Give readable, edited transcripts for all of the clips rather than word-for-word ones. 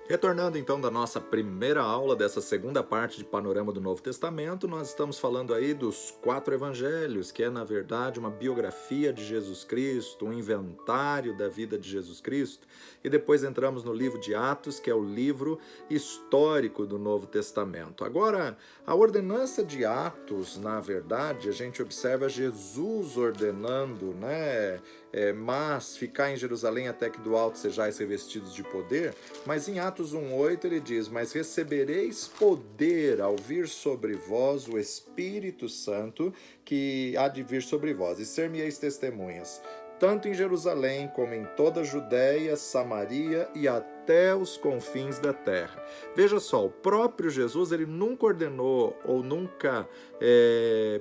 Retornando então da nossa primeira aula dessa segunda parte de Panorama do Novo Testamento, nós estamos falando aí dos 4 evangelhos, que é na verdade uma biografia de Jesus Cristo, um inventário da vida de Jesus Cristo, e depois entramos no livro de Atos, que é o livro histórico do Novo Testamento. Agora, a ordenança de Atos, na verdade, a gente observa Jesus ordenando, né? Mas ficar em Jerusalém até que do alto sejais revestidos de poder, mas em Atos 1,8 ele diz: mas recebereis poder ao vir sobre vós o Espírito Santo, que há de vir sobre vós, e ser-me-eis testemunhas, tanto em Jerusalém como em toda a Judéia, Samaria e até os confins da terra. Veja só, o próprio Jesus, ele nunca ordenou ou nunca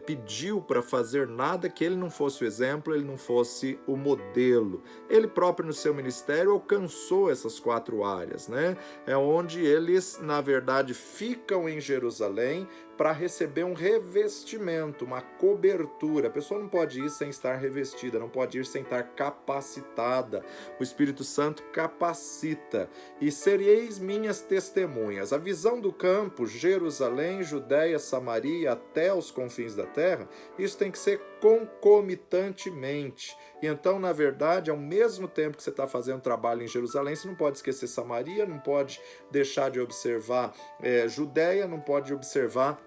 pediu para fazer nada que ele não fosse o exemplo, ele não fosse o modelo. Ele próprio no seu ministério alcançou essas 4 áreas, né? É onde eles, na verdade, ficam em Jerusalém para receber um revestimento, uma cobertura. A pessoa não pode ir sem estar revestida, não pode ir sem estar capacitada. O Espírito Santo capacita. E sereis minhas testemunhas. A visão do campo, Jerusalém, Judéia, Samaria, até os confins da terra, isso tem que ser concomitantemente. E então, na verdade, ao mesmo tempo que você está fazendo trabalho em Jerusalém, você não pode esquecer Samaria, não pode deixar de observar Judéia, não pode observar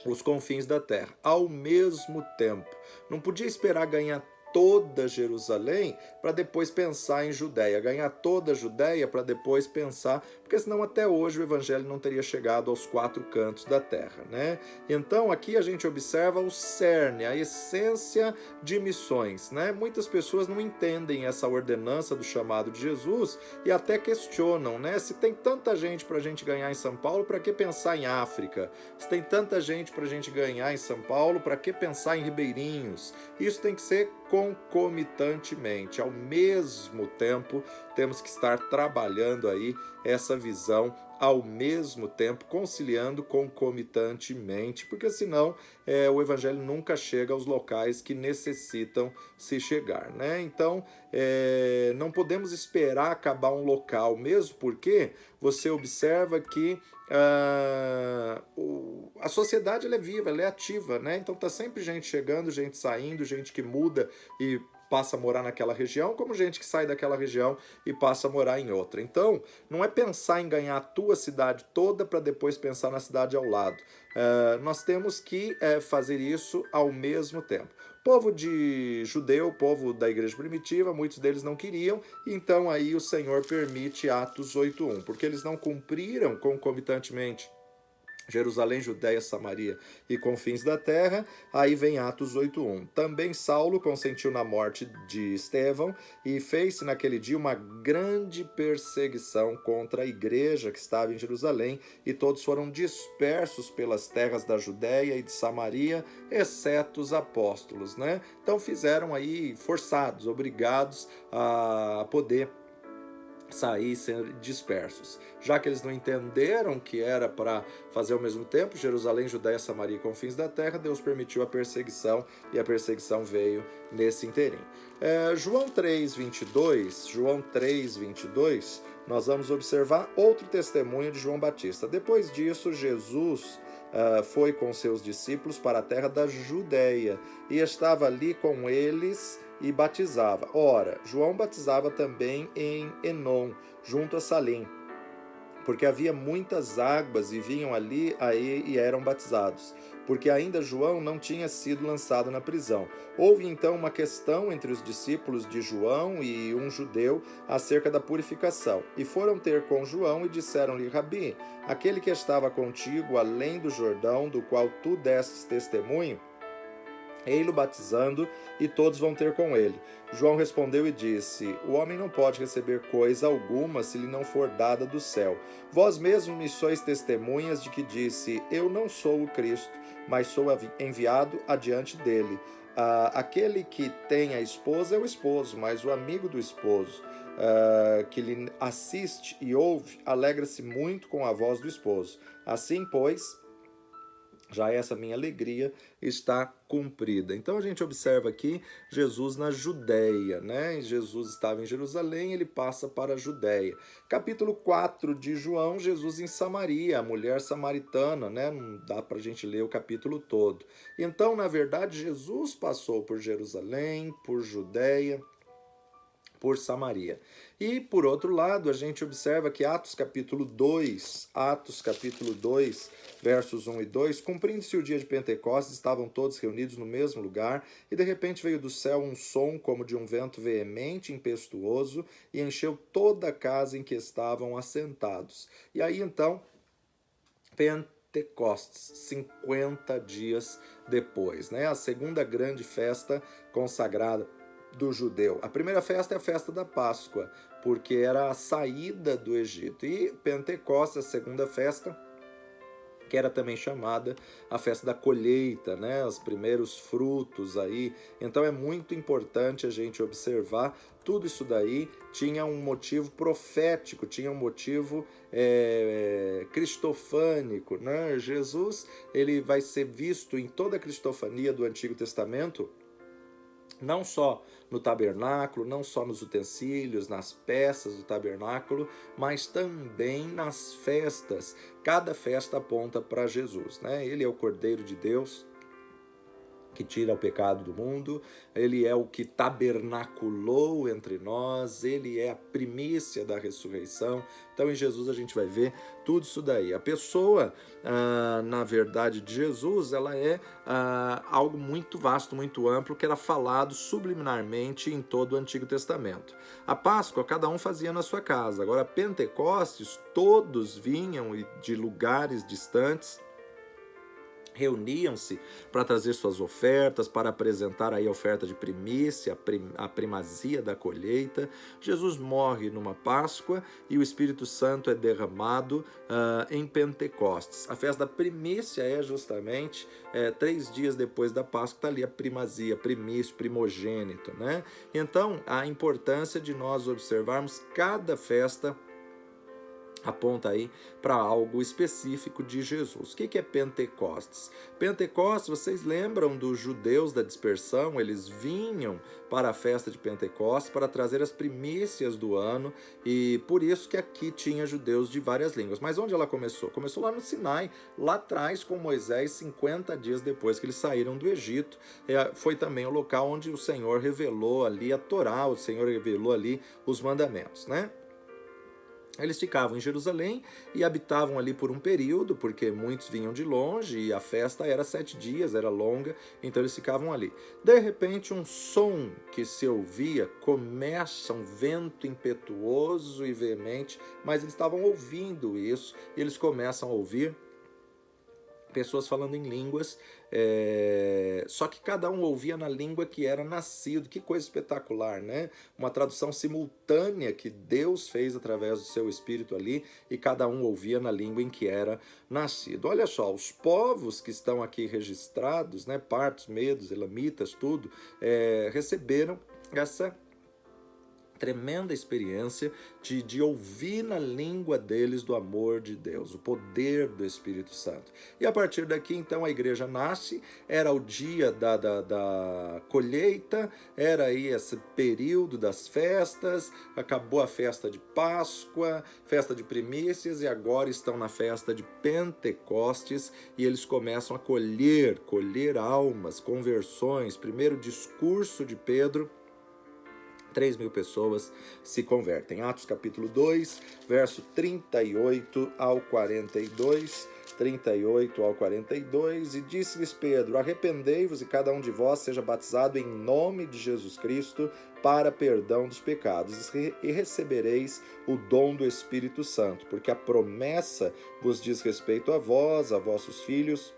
os confins da terra, ao mesmo tempo. Não podia esperar ganhar toda Jerusalém para depois pensar em Judéia, ganhar toda a Judéia para depois pensar, porque senão até hoje o evangelho não teria chegado aos 4 cantos da terra, né? Então aqui a gente observa o cerne, a essência de missões, né? Muitas pessoas não entendem essa ordenança do chamado de Jesus e até questionam, né? Se tem tanta gente para a gente ganhar em São Paulo, para que pensar em África? Se tem tanta gente para a gente ganhar em São Paulo, para que pensar em Ribeirinhos? Isso tem que ser concomitantemente. Ao mesmo tempo, temos que estar trabalhando aí essa visão ao mesmo tempo, conciliando concomitantemente, porque senão o evangelho nunca chega aos locais que necessitam se chegar, né? Então, não podemos esperar acabar um local, mesmo porque você observa que a sociedade ela é viva, ela é ativa, né? Então tá sempre gente chegando, gente saindo, gente que muda e passa a morar naquela região, como gente que sai daquela região e passa a morar em outra. Então, não é pensar em ganhar a tua cidade toda para depois pensar na cidade ao lado. Nós temos que fazer isso ao mesmo tempo. Povo de judeu, povo da igreja primitiva, muitos deles não queriam, então aí o Senhor permite Atos 8:1, porque eles não cumpriram concomitantemente Jerusalém, Judéia, Samaria e confins da terra, aí vem Atos 8:1. Também Saulo consentiu na morte de Estevão e fez-se naquele dia uma grande perseguição contra a igreja que estava em Jerusalém, e todos foram dispersos pelas terras da Judéia e de Samaria, exceto os apóstolos, né? Então fizeram aí forçados, obrigados a poder sair e ser dispersos. Já que eles não entenderam que era para fazer ao mesmo tempo Jerusalém, Judéia, Samaria e confins da terra, Deus permitiu a perseguição e a perseguição veio nesse interim. João 3:22, nós vamos observar outro testemunho de João Batista. Depois disso, Jesus foi com seus discípulos para a terra da Judéia e estava ali com eles e batizava. Ora, João batizava também em Enom, junto a Salim, porque havia muitas águas e vinham ali aí e eram batizados, porque ainda João não tinha sido lançado na prisão. Houve então uma questão entre os discípulos de João e um judeu acerca da purificação, e foram ter com João e disseram-lhe: Rabi, aquele que estava contigo além do Jordão, do qual tu destes testemunho, ei-lo batizando, e todos vão ter com ele. João respondeu e disse: O homem não pode receber coisa alguma se lhe não for dada do céu. Vós mesmos me sois testemunhas de que disse: Eu não sou o Cristo, mas sou enviado adiante dele. Aquele que tem a esposa é o esposo, mas o amigo do esposo, que lhe assiste e ouve, alegra-se muito com a voz do esposo. Assim, pois, já essa minha alegria está cumprida. Então a gente observa aqui Jesus na Judéia, né? Jesus estava em Jerusalém, ele passa para a Judéia. Capítulo 4 de João, Jesus em Samaria, a mulher samaritana, né? Não dá para a gente ler o capítulo todo. Então, na verdade, Jesus passou por Jerusalém, por Judéia, por Samaria. E, por outro lado, a gente observa que Atos capítulo 2, versos 1 e 2, cumprindo-se o dia de Pentecostes, estavam todos reunidos no mesmo lugar, e de repente veio do céu um som como de um vento veemente, impetuoso, e encheu toda a casa em que estavam assentados. E aí, então, Pentecostes, 50 dias depois, né? A segunda grande festa consagrada do judeu. A primeira festa é a festa da Páscoa, porque era a saída do Egito. E Pentecostes, a segunda festa, que era também chamada a festa da colheita, né? Os primeiros frutos aí. Então é muito importante a gente observar tudo isso daí. Tinha um motivo profético, tinha um motivo cristofânico, né? Jesus, ele vai ser visto em toda a cristofania do Antigo Testamento, não só no tabernáculo, não só nos utensílios, nas peças do tabernáculo, mas também nas festas. Cada festa aponta para Jesus, né? Ele é o Cordeiro de Deus que tira o pecado do mundo, ele é o que tabernaculou entre nós, ele é a primícia da ressurreição. Então em Jesus a gente vai ver tudo isso daí. A pessoa, na verdade, de Jesus, ela é algo muito vasto, muito amplo, que era falado subliminarmente em todo o Antigo Testamento. A Páscoa, cada um fazia na sua casa. Agora, Pentecostes, todos vinham de lugares distantes, reuniam-se para trazer suas ofertas, para apresentar aí a oferta de primícia, a primazia da colheita. Jesus morre numa Páscoa e o Espírito Santo é derramado em Pentecostes. A festa da primícia é justamente 3 dias depois da Páscoa, está ali a primazia, primício, primogênito, né? Então, a importância de nós observarmos cada festa aponta aí para algo específico de Jesus. O que é Pentecostes? Pentecostes, vocês lembram dos judeus da dispersão? Eles vinham para a festa de Pentecostes para trazer as primícias do ano, e por isso que aqui tinha judeus de várias línguas. Mas onde ela começou? Começou lá no Sinai, lá atrás com Moisés, 50 dias depois que eles saíram do Egito. Foi também o local onde o Senhor revelou ali a Torá, o Senhor revelou ali os mandamentos, né? Eles ficavam em Jerusalém e habitavam ali por um período, porque muitos vinham de longe e a festa era 7 dias, era longa, então eles ficavam ali. De repente, um som que se ouvia, começa um vento impetuoso e veemente, mas eles estavam ouvindo isso, e eles começam a ouvir pessoas falando em línguas, só que cada um ouvia na língua que era nascido. Que coisa espetacular, né? Uma tradução simultânea que Deus fez através do seu Espírito ali, e cada um ouvia na língua em que era nascido. Olha só, os povos que estão aqui registrados, né, partos, medos, elamitas, tudo, receberam essa tremenda experiência de ouvir na língua deles do amor de Deus, o poder do Espírito Santo. E a partir daqui, então, a igreja nasce. Era o dia da colheita, era aí esse período das festas, acabou a festa de Páscoa, festa de primícias, e agora estão na festa de Pentecostes, e eles começam a colher almas, conversões. Primeiro discurso de Pedro, 3.000 pessoas se convertem. Atos capítulo 2, verso 38 ao 42, e disse-lhes Pedro: arrependei-vos e cada um de vós seja batizado em nome de Jesus Cristo para perdão dos pecados, e recebereis o dom do Espírito Santo, porque a promessa vos diz respeito a vós, a vossos filhos,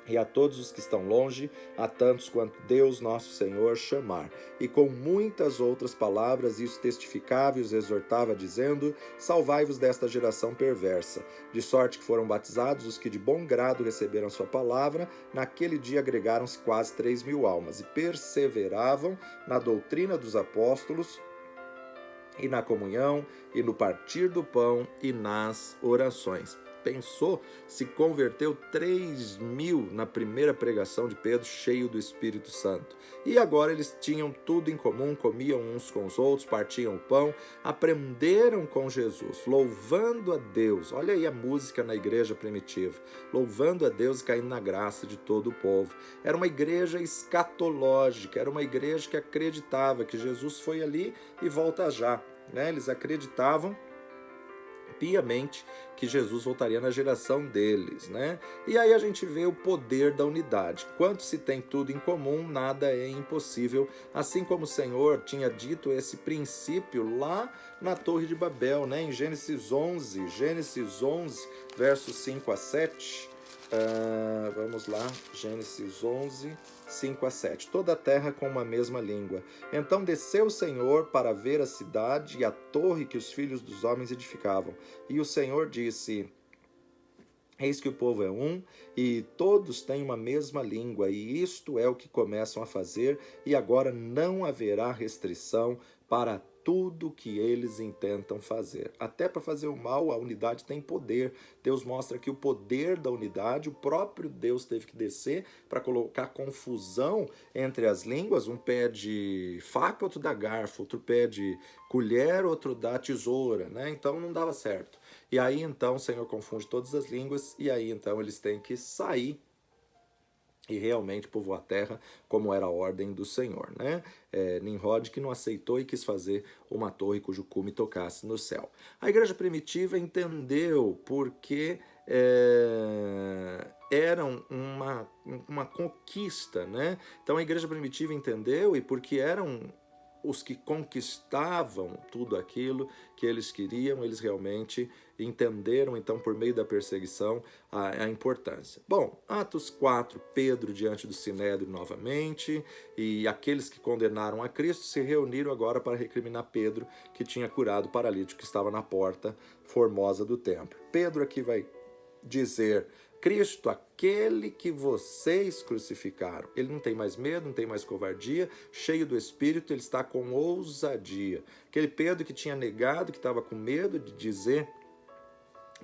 e a todos os que estão longe, a tantos quanto Deus nosso Senhor chamar. E com muitas outras palavras isso testificava e os exortava, dizendo: salvai-vos desta geração perversa. De sorte que foram batizados os que de bom grado receberam sua palavra. Naquele dia agregaram-se quase 3.000 almas, e perseveravam na doutrina dos apóstolos, e na comunhão, e no partir do pão, e nas orações. pensou, se converteu 3.000 na primeira pregação de Pedro, cheio do Espírito Santo. E agora eles tinham tudo em comum, comiam uns com os outros, partiam o pão, aprenderam com Jesus, louvando a Deus. Olha aí a música na igreja primitiva, louvando a Deus e caindo na graça de todo o povo. Era uma igreja escatológica, era uma igreja que acreditava que Jesus foi ali e volta já. Eles acreditavam piamente que Jesus voltaria na geração deles, E aí a gente vê o poder da unidade. Quando se tem tudo em comum, nada é impossível. Assim como o Senhor tinha dito esse princípio lá na Torre de Babel, em Gênesis 11, versos 5 a 7. Vamos lá, Gênesis 11, 5 a 7. Toda a terra com uma mesma língua. Então desceu o Senhor para ver a cidade e a torre que os filhos dos homens edificavam. E o Senhor disse: eis que o povo é um, e todos têm uma mesma língua, e isto é o que começam a fazer, e agora não haverá restrição para tudo que eles intentam fazer. Até para fazer o mal, a unidade tem poder. Deus mostra que o poder da unidade, o próprio Deus teve que descer para colocar confusão entre as línguas. Um pede faca, outro dá garfo, outro pede colher, outro dá tesoura, Então não dava certo. E aí então o Senhor confunde todas as línguas, e aí então eles têm que sair e realmente povoar a terra, como era a ordem do Senhor, Nimrod, que não aceitou e quis fazer uma torre cujo cume tocasse no céu. A igreja primitiva entendeu porque eram uma conquista, Então a igreja primitiva entendeu, e porque eram os que conquistavam tudo aquilo que eles queriam, eles realmente entenderam, então, por meio da perseguição, a importância. Bom, Atos 4, Pedro diante do Sinédrio novamente, e aqueles que condenaram a Cristo se reuniram agora para recriminar Pedro, que tinha curado o paralítico que estava na porta formosa do templo. Pedro aqui vai dizer: Cristo, aquele que vocês crucificaram. Ele não tem mais medo, não tem mais covardia, cheio do Espírito, ele está com ousadia. Aquele Pedro que tinha negado, que estava com medo de dizer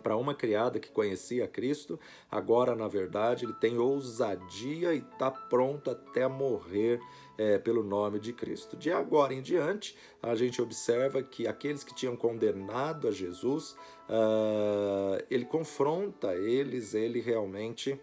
para uma criada que conhecia Cristo, agora, na verdade, ele tem ousadia e está pronto até morrer pelo nome de Cristo. De agora em diante, a gente observa que aqueles que tinham condenado a Jesus, ele confronta eles, ele realmente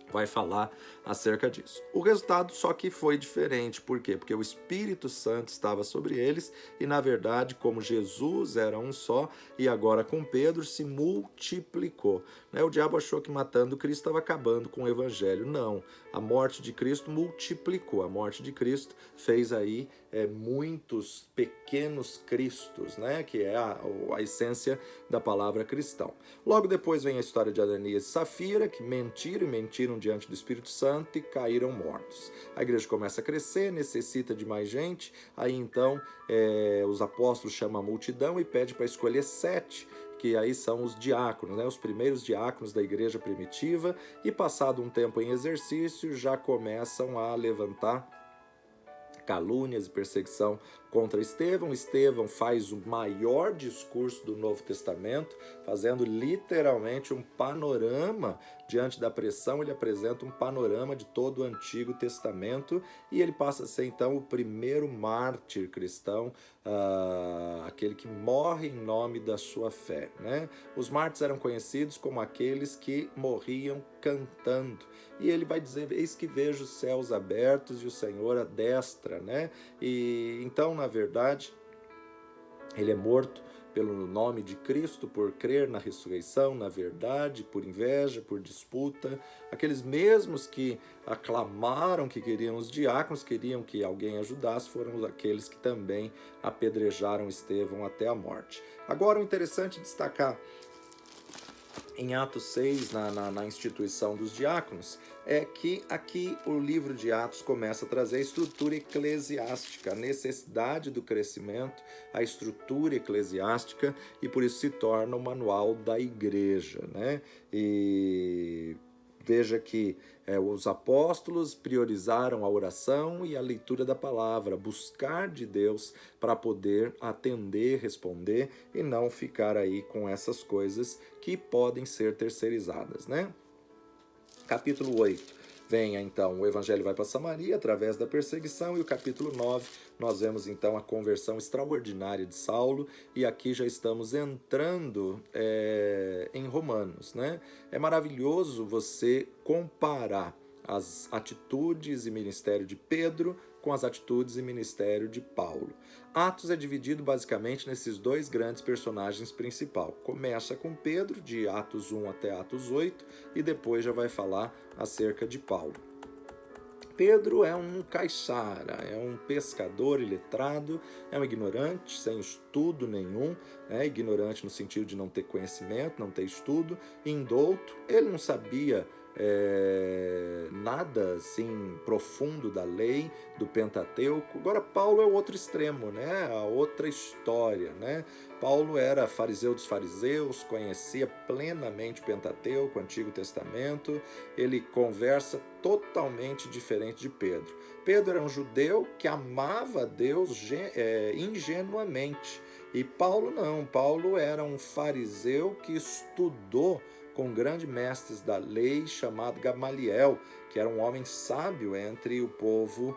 vai falar acerca disso. O resultado só que foi diferente. Por quê? Porque o Espírito Santo estava sobre eles e, na verdade, como Jesus era um só, e agora com Pedro se multiplicou. O diabo achou que matando Cristo estava acabando com o Evangelho. Não. A morte de Cristo multiplicou. A morte de Cristo fez aí muitos pequenos cristos, que é a essência da palavra cristão. Logo depois vem a história de Ananias e Safira, que mentiram diante do Espírito Santo e caíram mortos. A igreja começa a crescer, necessita de mais gente, aí então os apóstolos chamam a multidão e pedem para escolher 7, que aí são os diáconos, os primeiros diáconos da igreja primitiva, e passado um tempo em exercício, já começam a levantar calúnias e perseguição contra Estevão. Estevão faz o maior discurso do Novo Testamento, fazendo literalmente um panorama diante da pressão. Ele apresenta um panorama de todo o Antigo Testamento e ele passa a ser então o primeiro mártir cristão, aquele que morre em nome da sua fé, Os mártires eram conhecidos como aqueles que morriam cantando. E ele vai dizer: eis que vejo os céus abertos e o Senhor à destra, E então, na verdade, ele é morto pelo nome de Cristo, por crer na ressurreição, na verdade, por inveja, por disputa. Aqueles mesmos que aclamaram que queriam os diáconos, queriam que alguém ajudasse, foram aqueles que também apedrejaram Estevão até a morte. Agora, o interessante é destacar em Atos 6, na instituição dos diáconos, é que aqui o livro de Atos começa a trazer a estrutura eclesiástica, a necessidade do crescimento, a estrutura eclesiástica, e por isso se torna o manual da igreja, E Veja que os apóstolos priorizaram a oração e a leitura da palavra, buscar de Deus para poder atender, responder e não ficar aí com essas coisas que podem ser terceirizadas, né? Capítulo 8. Vem então, o evangelho vai para Samaria através da perseguição, e o capítulo 9 nós vemos então a conversão extraordinária de Saulo, e aqui já estamos entrando em Romanos, né? É maravilhoso você comparar as atitudes e ministério de Pedro com as atitudes e ministério de Paulo. Atos é dividido basicamente nesses dois grandes personagens principais. Começa com Pedro, de Atos 1 até Atos 8, e depois já vai falar acerca de Paulo. Pedro é um caiçara, é um pescador iletrado, é um ignorante, sem estudo nenhum, ignorante no sentido de não ter conhecimento, não ter estudo, indouto, ele não sabia nada assim profundo da lei, do Pentateuco. Agora Paulo é o outro extremo, né? A outra história, né? Paulo era fariseu dos fariseus, conhecia plenamente o Pentateuco, o Antigo Testamento, ele conversa totalmente diferente de Pedro. Pedro era um judeu que amava a Deus ingenuamente, e Paulo não. Paulo era um fariseu que estudou com grandes mestres da lei chamado Gamaliel, que era um homem sábio entre o povo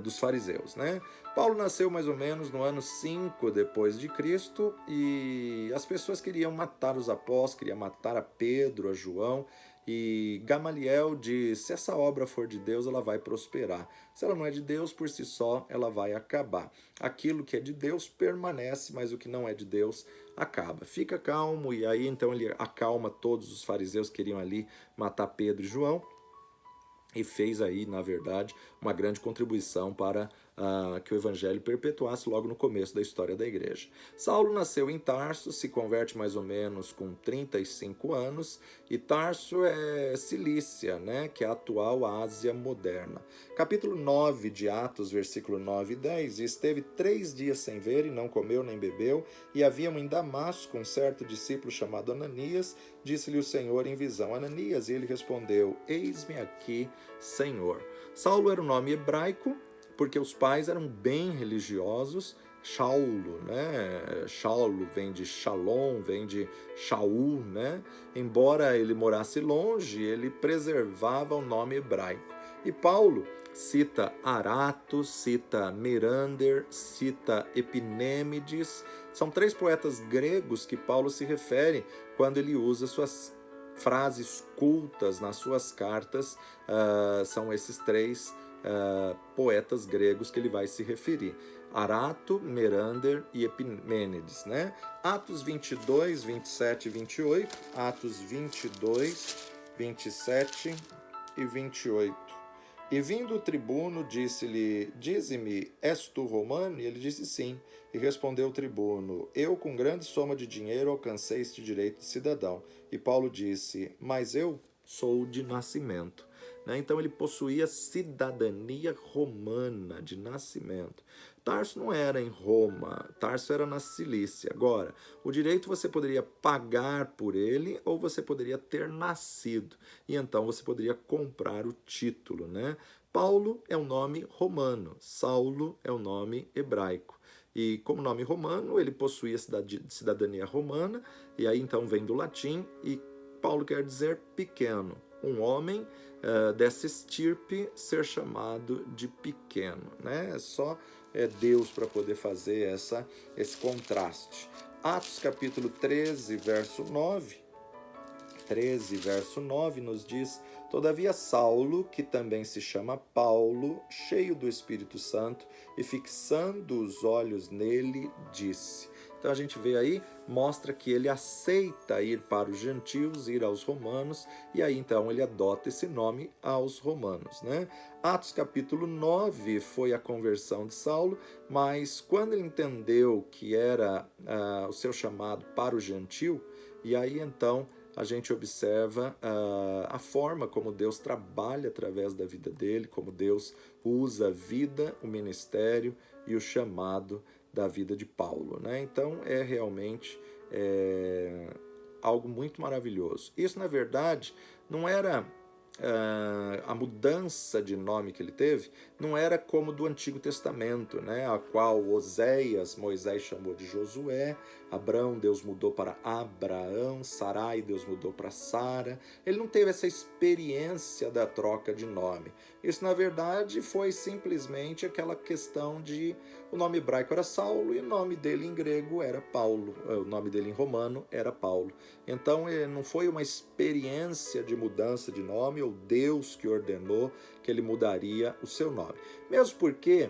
dos fariseus, né? Paulo nasceu mais ou menos no ano 5 depois de Cristo, e as pessoas queriam matar os apóstolos, queriam matar a Pedro, a João, e Gamaliel diz: se essa obra for de Deus, ela vai prosperar. Se ela não é de Deus, por si só, ela vai acabar. Aquilo que é de Deus permanece, mas o que não é de Deus acaba. Fica calmo, e aí então ele acalma todos os fariseus que queriam ali matar Pedro e João, e fez aí, na verdade, uma grande contribuição para que o evangelho perpetuasse logo no começo da história da igreja. Saulo nasceu em Tarso, se converte mais ou menos com 35 anos, e Tarso é Cilícia, né, que é a atual Ásia moderna. Capítulo 9 de Atos, versículo 9 e 10, e esteve 3 dias sem ver, e não comeu nem bebeu, e havia em Damasco um certo discípulo chamado Ananias. Disse-lhe o Senhor em visão: Ananias, e ele respondeu: eis-me aqui, Senhor. Saulo era um nome hebraico, porque os pais eram bem religiosos. Shaulo, né? Shaulo vem de Shalom, vem de Shaul, né? Embora ele morasse longe, ele preservava o nome hebraico. E Paulo cita Arato, cita Merander, cita Epinêmides. São 3 poetas gregos que Paulo se refere quando ele usa suas frases cultas nas suas cartas. São esses 3 poetas gregos que ele vai se referir: Arato, Merander e Epimênides, né? Atos 22, 27 e 28, Atos 22, 27 e 28. E vindo o tribuno, disse-lhe: dize-me, és tu romano? E ele disse: sim. E respondeu o tribuno: eu com grande soma de dinheiro alcancei este direito de cidadão. E Paulo disse: mas eu sou de nascimento. Então ele possuía cidadania romana de nascimento. Tarso não era em Roma, Tarso era na Cilícia. Agora, o direito você poderia pagar por ele, ou você poderia ter nascido, e então você poderia comprar o título, né? Paulo é um nome romano, Saulo é um nome hebraico. E como nome romano, ele possuía cidadania romana, e aí então vem do latim, e Paulo quer dizer pequeno. Um homem dessa estirpe ser chamado de pequeno, né? Só Deus para poder fazer esse contraste. Atos capítulo 13, verso 9. 13, verso 9 nos diz: todavia Saulo, que também se chama Paulo, cheio do Espírito Santo, e fixando os olhos nele, disse. Então a gente vê aí, mostra que ele aceita ir para os gentios, ir aos romanos, e aí então ele adota esse nome aos romanos, né? Atos capítulo 9 foi a conversão de Saulo, mas quando ele entendeu que era o seu chamado para o gentio, e aí então a gente observa a forma como Deus trabalha através da vida dele, como Deus usa a vida, o ministério e o chamado da vida de Paulo, né? Então é realmente algo muito maravilhoso. Isso, na verdade, não era a mudança de nome que ele teve, não era como do Antigo Testamento, né? A qual Oséias, Moisés chamou de Josué, Abrão, Deus mudou para Abraão, Sarai, Deus mudou para Sara. Ele não teve essa experiência da troca de nome. Isso, na verdade, foi simplesmente aquela questão de o nome hebraico era Saulo e o nome dele em grego era Paulo, o nome dele em romano era Paulo. Então, não foi uma experiência de mudança de nome, ou Deus que ordenou que ele mudaria o seu nome. Mesmo porque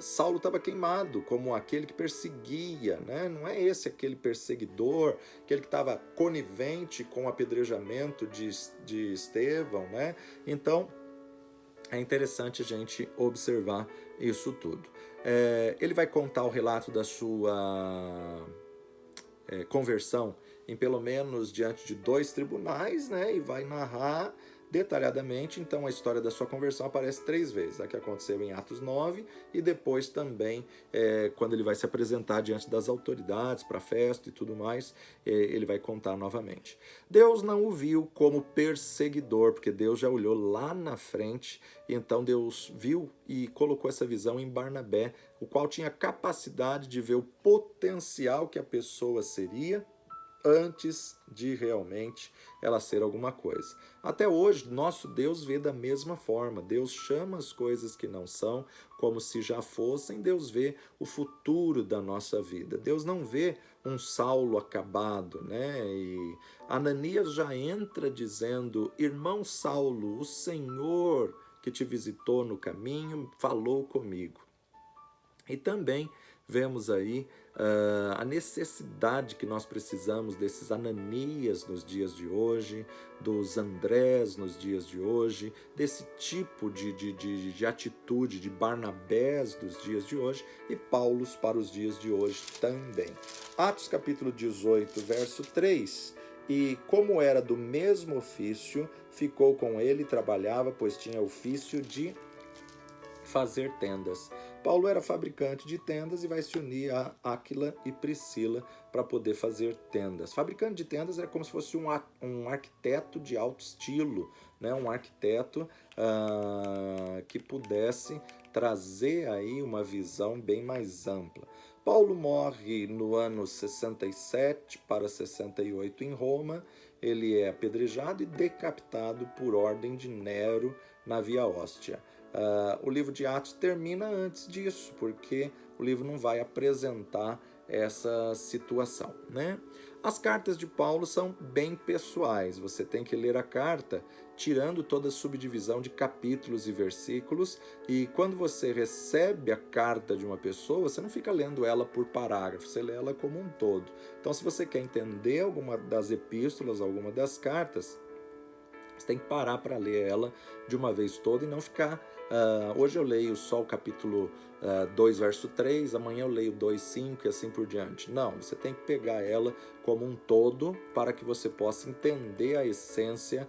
Saulo estava queimado como aquele que perseguia, né? Não é esse aquele perseguidor, aquele que estava conivente com o apedrejamento de Estevão, né? Então, é interessante a gente observar isso tudo. Ele vai contar o relato da sua conversão em pelo menos diante de 2 tribunais, né? E vai narrar detalhadamente. Então a história da sua conversão aparece 3 vezes. A que aconteceu em Atos 9 e depois também quando ele vai se apresentar diante das autoridades para a festa e tudo mais, ele vai contar novamente. Deus não o viu como perseguidor, porque Deus já olhou lá na frente, e então Deus viu e colocou essa visão em Barnabé, o qual tinha capacidade de ver o potencial que a pessoa seria antes de realmente ela ser alguma coisa. Até hoje, nosso Deus vê da mesma forma. Deus chama as coisas que não são como se já fossem. Deus vê o futuro da nossa vida. Deus não vê um Saulo acabado, né? E Ananias já entra dizendo: irmão Saulo, o Senhor que te visitou no caminho falou comigo. E também vemos aí a necessidade que nós precisamos desses Ananias nos dias de hoje, dos Andrés nos dias de hoje, desse tipo de atitude, de Barnabés dos dias de hoje e Paulos para os dias de hoje também. Atos capítulo 18, verso 3. E como era do mesmo ofício, ficou com ele e trabalhava, pois tinha ofício de fazer tendas. Paulo era fabricante de tendas e vai se unir a Áquila e Priscila para poder fazer tendas. Fabricante de tendas era como se fosse um arquiteto de alto estilo, né? Um arquiteto que pudesse trazer aí uma visão bem mais ampla. Paulo morre no ano 67 para 68 em Roma. Ele é apedrejado e decapitado por ordem de Nero na Via Óstia. O livro de Atos termina antes disso, porque o livro não vai apresentar essa situação, né? As cartas de Paulo são bem pessoais. Você tem que ler a carta tirando toda a subdivisão de capítulos e versículos, e quando você recebe a carta de uma pessoa, você não fica lendo ela por parágrafo, você lê ela como um todo. Então, se você quer entender alguma das epístolas, alguma das cartas, você tem que parar para ler ela de uma vez toda e não ficar... hoje eu leio só o capítulo 2, verso 3, amanhã eu leio 2, 5 e assim por diante. Não, você tem que pegar ela como um todo para que você possa entender a essência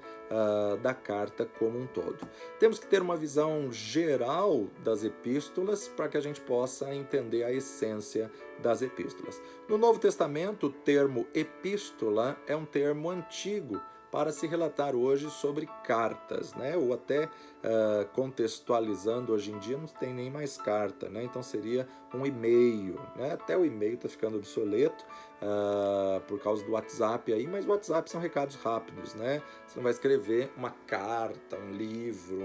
da carta como um todo. Temos que ter uma visão geral das epístolas para que a gente possa entender a essência das epístolas. No Novo Testamento, o termo epístola é um termo antigo para se relatar hoje sobre cartas, né? Ou até contextualizando, hoje em dia não tem nem mais carta, né? Então seria um e-mail, né? Até o e-mail está ficando obsoleto por causa do WhatsApp aí, mas o WhatsApp são recados rápidos, né? Você não vai escrever uma carta, um livro,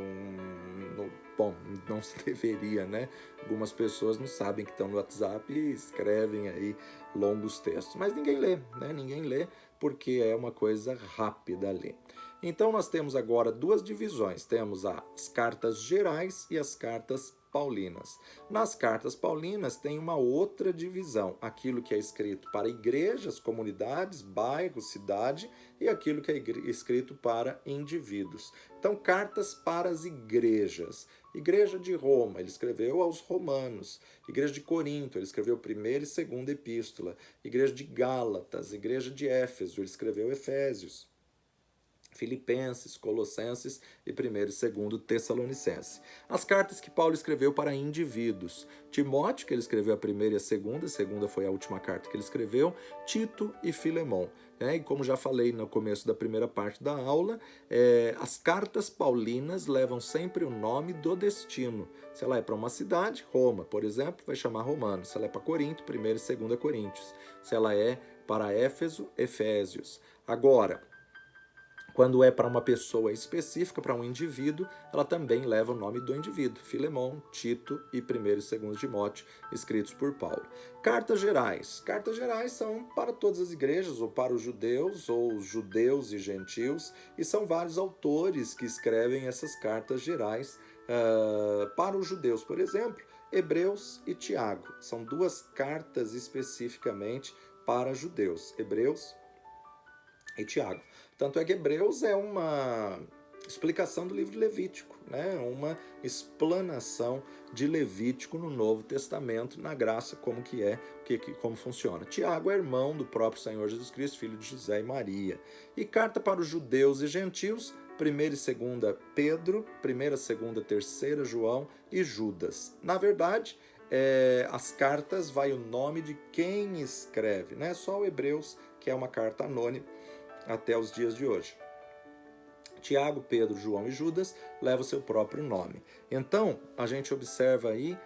bom, não se deveria, né? Algumas pessoas não sabem que estão no WhatsApp e escrevem aí longos textos, mas ninguém lê, né? Ninguém lê porque é uma coisa rápida a ler. Então nós temos agora 2 divisões, temos as cartas gerais e as cartas paulinas. Nas cartas paulinas tem uma outra divisão, aquilo que é escrito para igrejas, comunidades, bairros, cidade, e aquilo que é escrito para indivíduos. Então, cartas para as igrejas. Igreja de Roma, ele escreveu aos romanos. Igreja de Corinto, ele escreveu primeira e segunda epístola. Igreja de Gálatas, igreja de Éfeso, ele escreveu Efésios. Filipenses, Colossenses e 1º e 2º Tessalonicenses. As cartas que Paulo escreveu para indivíduos. Timóteo, que ele escreveu a primeira e a segunda foi a última carta que ele escreveu, Tito e Filemão. E como já falei no começo da primeira parte da aula, as cartas paulinas levam sempre o nome do destino. Se ela é para uma cidade, Roma, por exemplo, vai chamar Romano. Se ela é para Corinto, 1º e 2º Coríntios. Se ela é para Éfeso, Efésios. Agora, quando é para uma pessoa específica, para um indivíduo, ela também leva o nome do indivíduo. Filemão, Tito e 1º e 2º Timóteo, escritos por Paulo. Cartas gerais. Cartas gerais são para todas as igrejas, ou para os judeus, ou os judeus e gentios, e são vários autores que escrevem essas cartas gerais para os judeus, por exemplo, Hebreus e Tiago. São duas cartas especificamente para judeus, Hebreus e Tiago. Tanto é que Hebreus é uma explicação do livro de Levítico, né? Uma explanação de Levítico no Novo Testamento, na graça, como que é, como funciona. Tiago é irmão do próprio Senhor Jesus Cristo, filho de José e Maria. E carta para os judeus e gentios, 1ª e 2ª Pedro, 1ª, 2ª, 3ª João e Judas. Na verdade, as cartas vai o nome de quem escreve, né? Só o Hebreus, que é uma carta anônima, até os dias de hoje. Tiago, Pedro, João e Judas levam o seu próprio nome. Então, a gente observa aí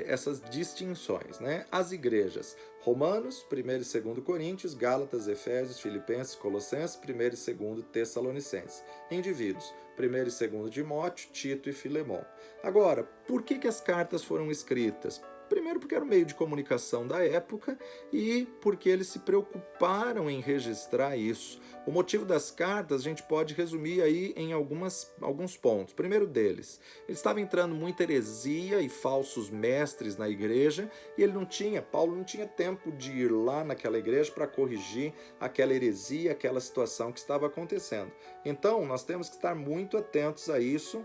essas distinções, né? As igrejas, Romanos, 1º e 2º Coríntios, Gálatas, Efésios, Filipenses, Colossenses, 1º e 2º Tessalonicenses. Indivíduos, 1º e 2º Timóteo, Tito e Filemão. Agora, por que as cartas foram escritas? Primeiro porque era o meio de comunicação da época e porque eles se preocuparam em registrar isso. O motivo das cartas a gente pode resumir aí em alguns pontos. Primeiro deles, ele estava entrando muita heresia e falsos mestres na igreja e Paulo não tinha tempo de ir lá naquela igreja para corrigir aquela heresia, aquela situação que estava acontecendo. Então, nós temos que estar muito atentos a isso,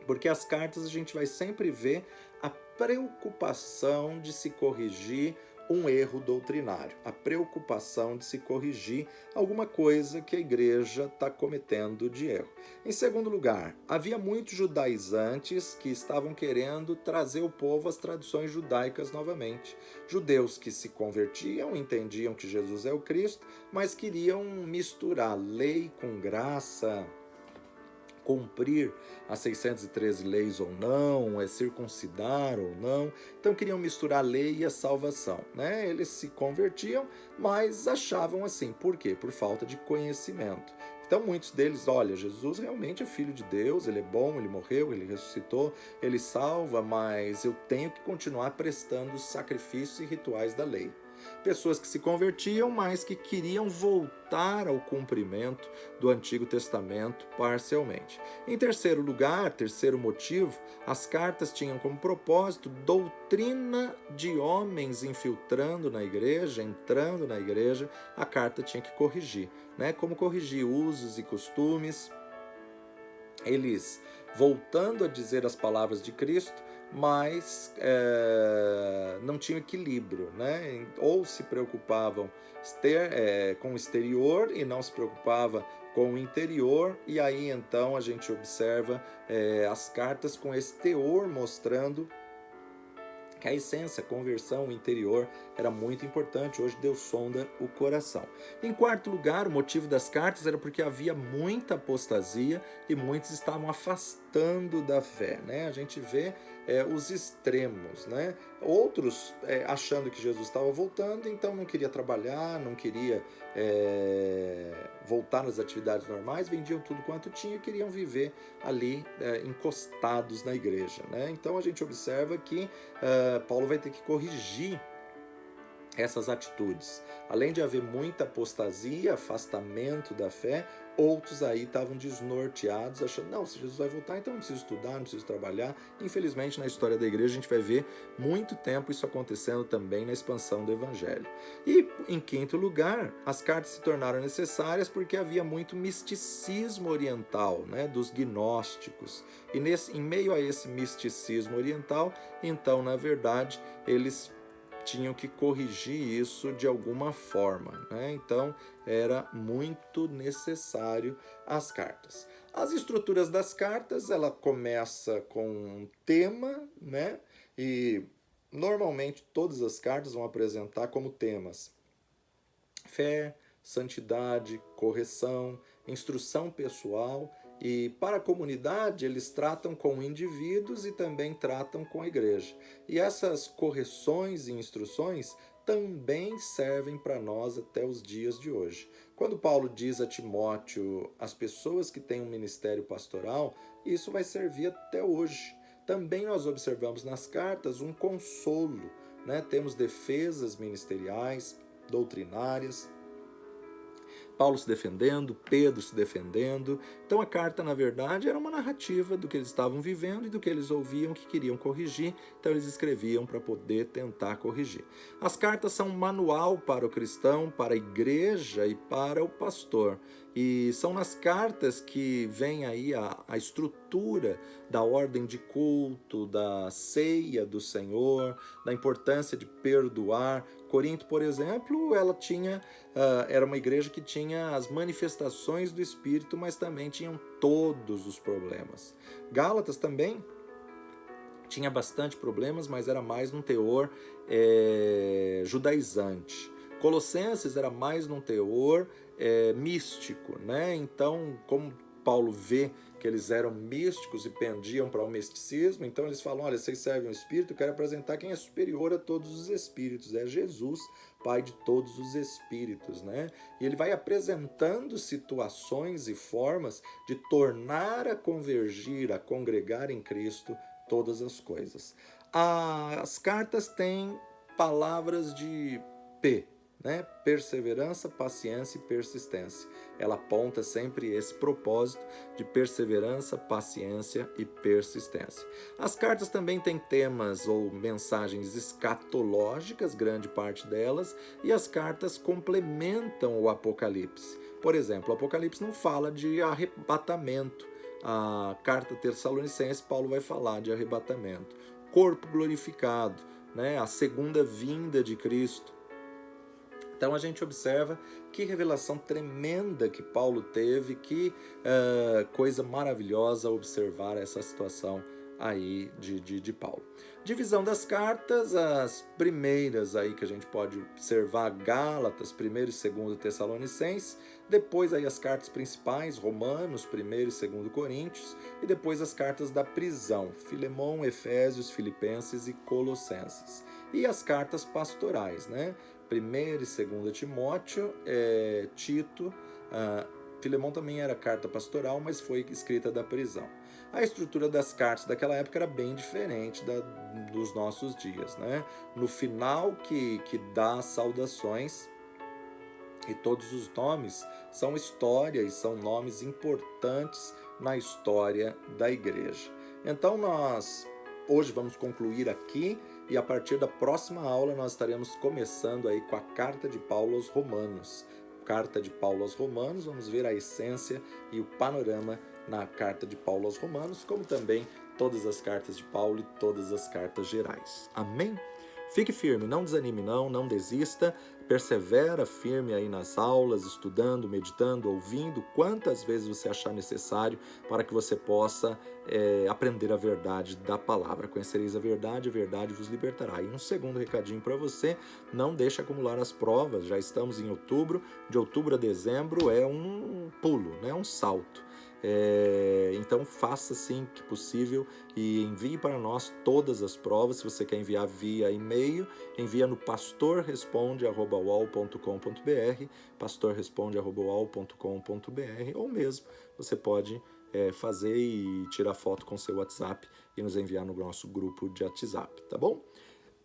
porque as cartas a gente vai sempre ver a preocupação de se corrigir um erro doutrinário, a preocupação de se corrigir alguma coisa que a igreja está cometendo de erro. Em segundo lugar, havia muitos judaizantes que estavam querendo trazer o povo às tradições judaicas novamente. Judeus que se convertiam, entendiam que Jesus é o Cristo, mas queriam misturar lei com graça, cumprir as 613 leis ou não, circuncidar ou não. Então queriam misturar a lei e a salvação, né? Eles se convertiam, mas achavam assim. Por quê? Por falta de conhecimento. Então muitos deles, olha, Jesus realmente é filho de Deus, ele é bom, ele morreu, ele ressuscitou, ele salva, mas eu tenho que continuar prestando os sacrifícios e rituais da lei. Pessoas que se convertiam, mas que queriam voltar ao cumprimento do Antigo Testamento parcialmente. Em terceiro lugar, terceiro motivo, as cartas tinham como propósito doutrina de homens infiltrando na igreja, entrando na igreja, a carta tinha que corrigir, né? Como corrigir usos e costumes, eles voltando a dizer as palavras de Cristo, mas não tinham equilíbrio, né? Ou se preocupavam com o exterior e não se preocupava com o interior, e aí então a gente observa as cartas com esse teor mostrando que a essência, a conversão, o interior era muito importante. Hoje Deus sonda o coração. Em quarto lugar, o motivo das cartas era porque havia muita apostasia e muitos estavam afastando da fé, né? A gente vê os extremos, né? Outros achando que Jesus estava voltando, então não queria trabalhar, não queria voltar nas atividades normais, vendiam tudo quanto tinha e queriam viver ali encostados na igreja, né? Então a gente observa que Paulo vai ter que corrigir essas atitudes. Além de haver muita apostasia, afastamento da fé, outros aí estavam desnorteados, achando, não, se Jesus vai voltar, então não preciso estudar, não preciso trabalhar. Infelizmente, na história da igreja, a gente vai ver muito tempo isso acontecendo também na expansão do evangelho. E, em quinto lugar, as cartas se tornaram necessárias porque havia muito misticismo oriental, né, dos gnósticos. E em meio a esse misticismo oriental, então, na verdade, eles tinham que corrigir isso de alguma forma, né? Então era muito necessário as cartas. As estruturas das cartas, ela começa com um tema, né? E normalmente todas as cartas vão apresentar como temas: fé, santidade, correção, instrução pessoal, e para a comunidade eles tratam com indivíduos e também tratam com a igreja. E essas correções e instruções também servem para nós até os dias de hoje. Quando Paulo diz a Timóteo, as pessoas que têm um ministério pastoral, isso vai servir até hoje. Também nós observamos nas cartas um consolo, né? Temos defesas ministeriais, doutrinárias, Paulo se defendendo, Pedro se defendendo. Então a carta, na verdade, era uma narrativa do que eles estavam vivendo e do que eles ouviam que queriam corrigir. Então eles escreviam para poder tentar corrigir. As cartas são um manual para o cristão, para a igreja e para o pastor. E são nas cartas que vem aí a estrutura da ordem de culto, da ceia do Senhor, da importância de perdoar. Corinto, por exemplo, ela tinha, era uma igreja que tinha as manifestações do Espírito, mas também tinham todos os problemas. Gálatas também tinha bastante problemas, mas era mais num teor judaizante. Colossenses era mais num teor místico, né? Então, como Paulo vê que eles eram místicos e pendiam para o misticismo, então eles falam: olha, vocês servem o Espírito, eu quero apresentar quem é superior a todos os espíritos, é Jesus, Pai de todos os espíritos, né? E ele vai apresentando situações e formas de tornar a convergir, a congregar em Cristo todas as coisas. As cartas têm palavras de P, né? Perseverança, paciência e persistência. Ela aponta sempre esse propósito de perseverança, paciência e persistência. As cartas também têm temas ou mensagens escatológicas, grande parte delas, e as cartas complementam o Apocalipse. Por exemplo, o Apocalipse não fala de arrebatamento. A carta Tessalonicense, Paulo vai falar de arrebatamento. Corpo glorificado, né? A segunda vinda de Cristo. Então a gente observa que revelação tremenda que Paulo teve, que coisa maravilhosa observar essa situação aí de Paulo. Divisão das cartas, as primeiras aí que a gente pode observar: Gálatas, 1º e 2º Tessalonicenses, depois aí as cartas principais, Romanos, 1º e 2º Coríntios, e depois as cartas da prisão, Filemão, Efésios, Filipenses e Colossenses. E as cartas pastorais, né? 1º e 2º Timóteo, Tito, Filemão também era carta pastoral, mas foi escrita da prisão. A estrutura das cartas daquela época era bem diferente dos nossos dias, né? No final que dá saudações, e todos os nomes são histórias, são nomes importantes na história da igreja. Então nós hoje vamos concluir aqui, e a partir da próxima aula nós estaremos começando aí com a carta de Paulo aos Romanos. Carta de Paulo aos Romanos, vamos ver a essência e o panorama na carta de Paulo aos Romanos, como também todas as cartas de Paulo e todas as cartas gerais. Amém? Fique firme, não desanime não desista, persevera firme aí nas aulas, estudando, meditando, ouvindo, quantas vezes você achar necessário para que você possa aprender a verdade da palavra. Conhecereis a verdade vos libertará. E um segundo recadinho para você: não deixe acumular as provas, já estamos em outubro, de outubro a dezembro é um pulo, né? Um salto. Então faça assim que possível e envie para nós todas as provas. Se você quer enviar via e-mail, envia no pastorresponde@uol.com.br, pastorresponde@uol.com.br, ou mesmo você pode fazer e tirar foto com seu WhatsApp e nos enviar no nosso grupo de WhatsApp, tá bom?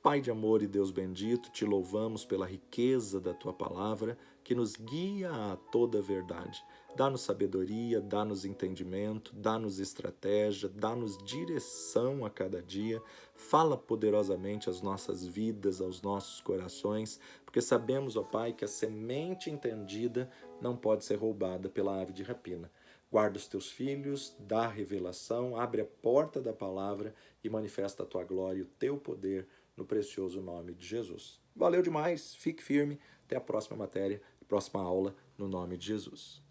Pai de amor e Deus bendito, te louvamos pela riqueza da tua palavra, que nos guia a toda a verdade. Dá-nos sabedoria, dá-nos entendimento, dá-nos estratégia, dá-nos direção a cada dia. Fala poderosamente às nossas vidas, aos nossos corações, porque sabemos, ó Pai, que a semente entendida não pode ser roubada pela ave de rapina. Guarda os teus filhos, dá revelação, abre a porta da palavra e manifesta a tua glória e o teu poder no precioso nome de Jesus. Valeu demais, fique firme, até a próxima matéria, próxima aula, no nome de Jesus.